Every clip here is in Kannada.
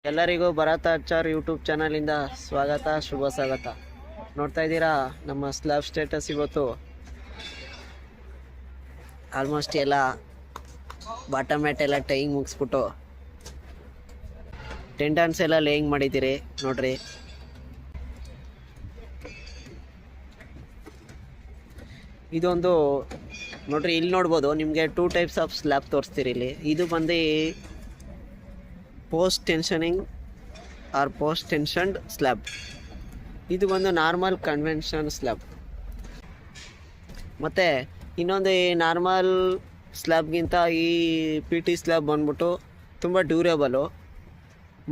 ಎಲ್ಲರಿಗೂ ಭರತ ಆಚಾರ್ ಯೂಟ್ಯೂಬ್ ಚಾನಲಿಂದ ಸ್ವಾಗತ, ಶುಭ ಸ್ವಾಗತ. ನೋಡ್ತಾ ಇದ್ದೀರಾ ನಮ್ಮ ಸ್ಲ್ಯಾಬ್ ಸ್ಟೇಟಸ್. ಇವತ್ತು ಆಲ್ಮೋಸ್ಟ್ ಎಲ್ಲ ಬಾಟಮ್ ಮ್ಯಾಟ್ ಎಲ್ಲ ಟೈಯಿಂಗ್ ಮುಗಿಸ್ಬಿಟ್ಟು ಟೆಂಡನ್ಸ್ ಎಲ್ಲ ಲೇಯಿಂಗ್ ಮಾಡಿದ್ದೀರಿ ನೋಡ್ರಿ. ಇದೊಂದು ನೋಡ್ರಿ, ಇಲ್ಲಿ ನೋಡ್ಬೋದು ನಿಮಗೆ 2 ಟೈಪ್ಸ್ ಆಫ್ ಸ್ಲ್ಯಾಬ್ ತೋರಿಸ್ತೀರಿ ಇಲ್ಲಿ. ಇದು ಬಂದು ಪೋಸ್ಟ್ ಟೆನ್ಷನಿಂಗ್ ಆರ್ ಪೋಸ್ಟ್ ಟೆನ್ಷನ್ಡ್ ಸ್ಲ್ಯಾಬ್. ಇದು ಒಂದು ನಾರ್ಮಲ್ ಕನ್ವೆನ್ಷನ್ ಸ್ಲ್ಯಾಬ್. ಮತ್ತು ಇನ್ನೊಂದು ಈ ನಾರ್ಮಲ್ ಸ್ಲ್ಯಾಬ್ಗಿಂತ ಈ ಪಿ ಟಿ ಸ್ಲ್ಯಾಬ್ ಬಂದ್ಬಿಟ್ಟು ತುಂಬ ಡ್ಯೂರೇಬಲು.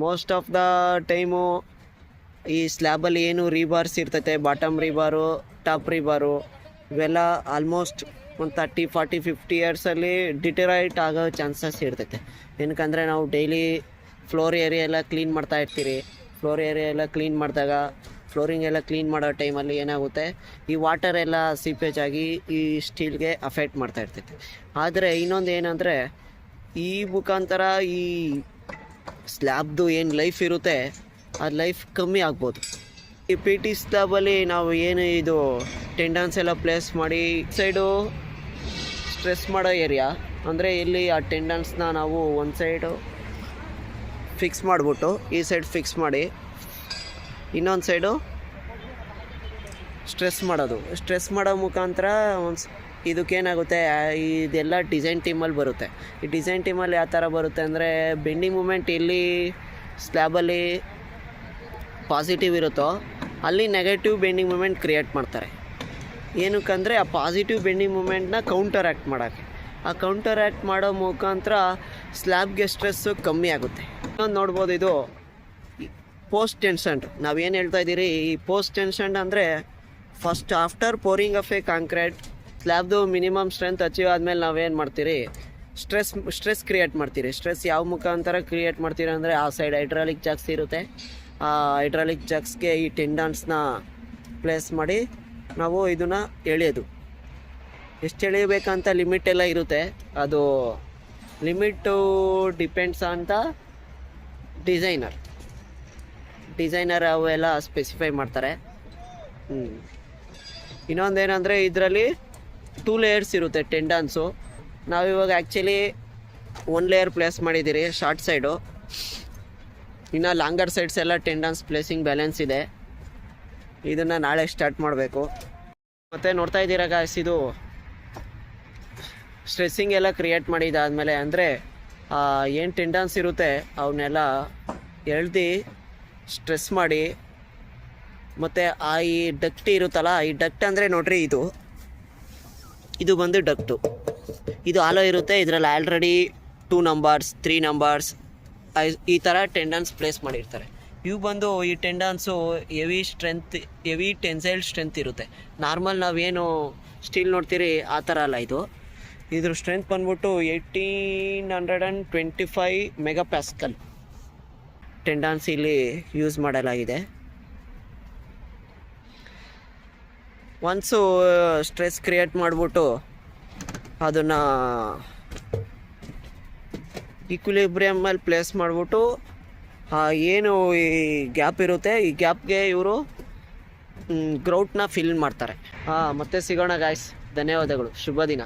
ಮೋಸ್ಟ್ ಆಫ್ ದ ಟೈಮು ಈ ಸ್ಲ್ಯಾಬಲ್ಲಿ ಏನು ರೀಬಾರ್ಸ್ ಇರ್ತೈತೆ, ಬಾಟಮ್ ರೀಬಾರು, ಟಾಪ್ ರೀಬಾರು, ಇವೆಲ್ಲ ಆಲ್ಮೋಸ್ಟ್ ಒಂದು 30, 40, 50 ಇಯರ್ಸಲ್ಲಿ ಡಿಟರೈಟ್ ಆಗೋ ಚಾನ್ಸಸ್ ಇರ್ತೈತೆ. ಏನಕ್ಕಂದರೆ ನಾವು ಡೈಲಿ ಫ್ಲೋರ್ ಏರಿಯಾ ಎಲ್ಲ ಕ್ಲೀನ್ ಮಾಡ್ತಾ ಇರ್ತೀರಿ. ಫ್ಲೋರ್ ಏರಿಯಾ ಎಲ್ಲ ಕ್ಲೀನ್ ಮಾಡಿದಾಗ, ಫ್ಲೋರಿಂಗ್ ಎಲ್ಲ ಕ್ಲೀನ್ ಮಾಡೋ ಟೈಮಲ್ಲಿ ಏನಾಗುತ್ತೆ, ಈ ವಾಟರ್ ಎಲ್ಲ ಸೀಪೇಜ್ ಆಗಿ ಈ ಸ್ಟೀಲ್ಗೆ ಅಫೆಕ್ಟ್ ಮಾಡ್ತಾ ಇರ್ತೈತೆ. ಆದರೆ ಇನ್ನೊಂದು ಏನಂದರೆ, ಈ ಮುಖಾಂತರ ಈ ಸ್ಲ್ಯಾಬ್ದು ಏನು ಲೈಫ್ ಇರುತ್ತೆ ಆ ಲೈಫ್ ಕಮ್ಮಿ ಆಗ್ಬೋದು. ಈ ಪಿ ಟಿ ಸ್ಲ್ಯಾಬಲ್ಲಿ ನಾವು ಏನು ಇದು ಟೆಂಡನ್ಸ್ ಎಲ್ಲ ಪ್ಲೇಸ್ ಮಾಡಿ ಸೈಡು ಸ್ಟ್ರೆಸ್ ಮಾಡೋ ಏರಿಯಾ, ಅಂದರೆ ಇಲ್ಲಿ ಆ ಟೆಂಡನ್ಸ್ನ ನಾವು ಒಂದು ಸೈಡು ಫಿಕ್ಸ್ ಮಾಡಿಬಿಟ್ಟು ಈ ಸೈಡ್ ಫಿಕ್ಸ್ ಮಾಡಿ ಇನ್ನೊಂದು ಸೈಡು ಸ್ಟ್ರೆಸ್ ಮಾಡೋ ಮುಖಾಂತರ ಇದಕ್ಕೇನಾಗುತ್ತೆ, ಇದೆಲ್ಲ ಡಿಸೈನ್ ಟೀಮಲ್ಲಿ ಬರುತ್ತೆ. ಈ ಡಿಸೈನ್ ಟೀಮಲ್ಲಿ ಯಾವ ಥರ ಬರುತ್ತೆ ಅಂದರೆ, ಬೆಂಡಿಂಗ್ ಮೂಮೆಂಟ್ ಎಲ್ಲಿ ಸ್ಲ್ಯಾಬಲ್ಲಿ ಪಾಸಿಟಿವ್ ಇರುತ್ತೋ ಅಲ್ಲಿ ನೆಗೆಟಿವ್ ಬೆಂಡಿಂಗ್ ಮೂಮೆಂಟ್ ಕ್ರಿಯೇಟ್ ಮಾಡ್ತಾರೆ. ಏನಕ್ಕಂದರೆ ಆ ಪಾಸಿಟಿವ್ ಬೆಂಡಿಂಗ್ ಮೂಮೆಂಟ್ನ ಕೌಂಟರ್ ಆ್ಯಕ್ಟ್ ಮಾಡೋಕ್ಕೆ. ಆ ಕೌಂಟರ್ ಆ್ಯಕ್ಟ್ ಮಾಡೋ ಮುಖಾಂತರ ಸ್ಲ್ಯಾಬ್ಗೆ ಸ್ಟ್ರೆಸ್ಸು ಕಮ್ಮಿ ಆಗುತ್ತೆ. ಇನ್ನೊಂದು ನೋಡ್ಬೋದು, ಇದು ಪೋಸ್ಟ್ ಟೆನ್ಷನ್ಡ್. ನಾವೇನು ಹೇಳ್ತಾ ಇದ್ದೀರಿ, ಈ ಪೋಸ್ಟ್ ಟೆನ್ಷನ್ಡ್ ಅಂದರೆ first after pouring of a concrete ಸ್ಲ್ಯಾಬ್ದು ಮಿನಿಮಮ್ ಸ್ಟ್ರೆಂತ್ ಅಚೀವ್ ಆದಮೇಲೆ ನಾವೇನು ಮಾಡ್ತೀರಿ, ಸ್ಟ್ರೆಸ್ ಕ್ರಿಯೇಟ್ ಮಾಡ್ತೀರಿ. ಸ್ಟ್ರೆಸ್ ಯಾವ ಮುಖಾಂತರ ಕ್ರಿಯೇಟ್ ಮಾಡ್ತೀರಿ ಅಂದರೆ, ಆ ಸೈಡ್ ಹೈಡ್ರಾಲಿಕ್ ಜಾಕ್ಸ್ ಇರುತ್ತೆ. ಆ ಹೈಡ್ರಾಲಿಕ್ ಜಾಕ್ಸ್ಗೆ ಈ ಟೆಂಡನ್ಸ್ನ ಪ್ಲೇಸ್ ಮಾಡಿ ನಾವು ಇದನ್ನು ಎಳೆಯೋದು. ಎಷ್ಟು ಎಳಿಬೇಕಂತ ಲಿಮಿಟ್ ಎಲ್ಲ ಇರುತ್ತೆ. ಅದು ಲಿಮಿಟು ಡಿಪೆಂಡ್ಸ್ ಅಂತ ಡಿಸೈನರ್ ಅವೆಲ್ಲ ಸ್ಪೆಸಿಫೈ ಮಾಡ್ತಾರೆ. ಇನ್ನೊಂದೇನೆಂದರೆ, ಇದರಲ್ಲಿ 2 ಲೇಯರ್ಸ್ ಇರುತ್ತೆ ಟೆಂಡನ್ಸು. ನಾವಿವಾಗ ಆ್ಯಕ್ಚುಲಿ 1 ಲೇಯರ್ ಪ್ಲೇಸ್ ಮಾಡಿದ್ದೀರಿ ಶಾರ್ಟ್ ಸೈಡು. ಇನ್ನು ಲಾಂಗರ್ ಸೈಡ್ಸ್ ಎಲ್ಲ ಟೆಂಡನ್ಸ್ ಪ್ಲೇಸಿಂಗ್ ಬ್ಯಾಲೆನ್ಸ್ ಇದೆ. ಇದನ್ನು ನಾಳೆ ಸ್ಟಾರ್ಟ್ ಮಾಡಬೇಕು. ಮತ್ತು ನೋಡ್ತಾ ಇದ್ದೀರಾ ಗಾಯ್ಸ್, ಇದು ಸ್ಟ್ರೆಸ್ಸಿಂಗ್ ಎಲ್ಲ ಕ್ರಿಯೇಟ್ ಮಾಡಿದ್ದಾದಮೇಲೆ, ಅಂದರೆ ಏನು ಟೆಂಡನ್ಸ್ ಇರುತ್ತೆ ಅವನ್ನೆಲ್ಲ ಎಳ್ದು ಸ್ಟ್ರೆಸ್ ಮಾಡಿ, ಮತ್ತು ಈ ಡಕ್ಟ್ ಇರುತ್ತಲ್ಲ, ಈ ಡಕ್ಟ್ ಅಂದರೆ ನೋಡ್ರಿ, ಇದು ಬಂದು ಡಕ್ಟು. ಇದು ಆಲೋ ಇರುತ್ತೆ. ಇದರಲ್ಲಿ ಆಲ್ರೆಡಿ 2 ನಂಬರ್ಸ್ 3 ನಂಬರ್ಸ್ ಈ ಥರ ಟೆಂಡನ್ಸ್ ಪ್ಲೇಸ್ ಮಾಡಿರ್ತಾರೆ. ಇವು ಬಂದು ಈ ಟೆಂಡನ್ಸು ಹೆವಿ ಟೆನ್ಸೈಲ್ ಸ್ಟ್ರೆಂತ್ ಇರುತ್ತೆ. ನಾರ್ಮಲ್ ನಾವೇನು ಸ್ಟೀಲ್ ನೋಡ್ತೀರಿ ಆ ಥರ ಅಲ್ಲ. ಇದ್ರ ಸ್ಟ್ರೆಂತ್ ಬಂದ್ಬಿಟ್ಟು 1825 ಮೆಗಾ ಪ್ಯಾಸ್ಕಲ್ ಟೆಂಡನ್ಸ್ ಇಲ್ಲಿ ಯೂಸ್ ಮಾಡಲಾಗಿದೆ. ಒನ್ಸು ಸ್ಟ್ರೆಸ್ ಕ್ರಿಯೇಟ್ ಮಾಡಿಬಿಟ್ಟು ಅದನ್ನು ಈಕ್ವಿಲಿಬ್ರಿಯಮಲ್ಲಿ ಪ್ಲೇಸ್ ಮಾಡಿಬಿಟ್ಟು ಏನು ಈ ಗ್ಯಾಪ್ ಇರುತ್ತೆ, ಈ ಗ್ಯಾಪ್ಗೆ ಇವರು ಗ್ರೌಟ್ನ ಫಿಲ್ ಮಾಡ್ತಾರೆ. ಮತ್ತೆ ಸಿಗೋಣ ಗಾಯ್ಸ್. ಧನ್ಯವಾದಗಳು. ಶುಭ ದಿನ.